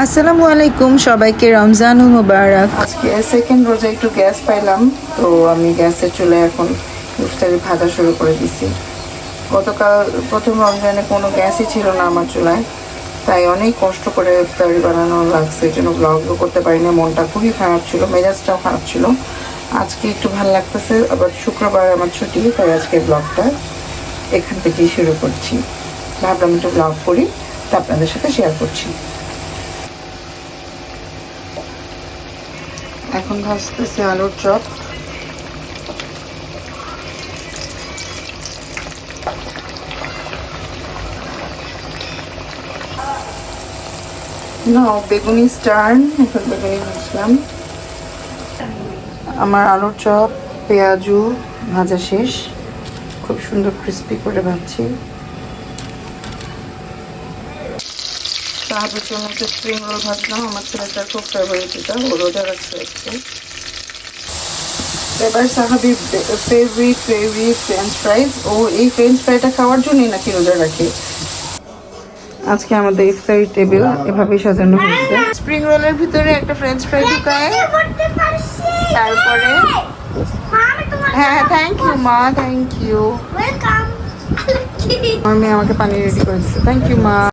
আসসালামু আলাইকুম, সবাইকে রমজানুল মুবারক। আজকে সেকেন্ড রোজে একটু গ্যাস পাইলাম, তো আমি গ্যাসের চুলায় এখন ইফতারি ভাজা শুরু করে দিছি। গতকাল প্রথম রমজানে কোনো গ্যাসই ছিল না আমার চুলায়, তাই অনেক কষ্ট করে ইফতারি বানানো লাগছে। এই জন্য ব্লগও করতে পারি না, মনটা খুবই খারাপ ছিল, মেজাজটাও খারাপ ছিল। আজকে একটু ভালো লাগতেছে, আবার শুক্রবার আমার ছুটি, তাই আজকে ব্লগটা এখান থেকেই শুরু করছি। ভাবলাম একটু ব্লগ করি, তা আপনাদের সাথে শেয়ার করছি। এখন ভাজতেছি আলুর চপ। বেগুনি স্টার্ন, এখন বেগুনি ভাজলাম। আমার আলুর চপ পেঁয়াজু ভাজা শেষ, খুব সুন্দর ক্রিস্পি করে ভাজছি। সাহাবের জন্য একটা স্প্রিং রোল ভাজলাম, আমার ছেলেটার খুব ফেভারিট, এটা ও রোজা রাখছে আজকে। এবার সাহাবির ফেভারিট ফ্রেঞ্চ ফ্রাইজ, ও এই ফ্রেঞ্চ ফ্রাইটা খাওয়ার জন্যই নাকি রোজা রাখে। আজকে আমাদের ইফতারি টেবিল এভাবেই সাজানো হয়েছে। স্প্রিং রোলের ভিতরে একটা ফ্রেঞ্চ ফ্রাই ঢুকায়, তারপরে হ্যাঁ থ্যাংক ইউ মা, থ্যাংক ইউ। আমার মেয়ে আমাকে পানি রেডি করে দিচ্ছে, থ্যাংক ইউ মা।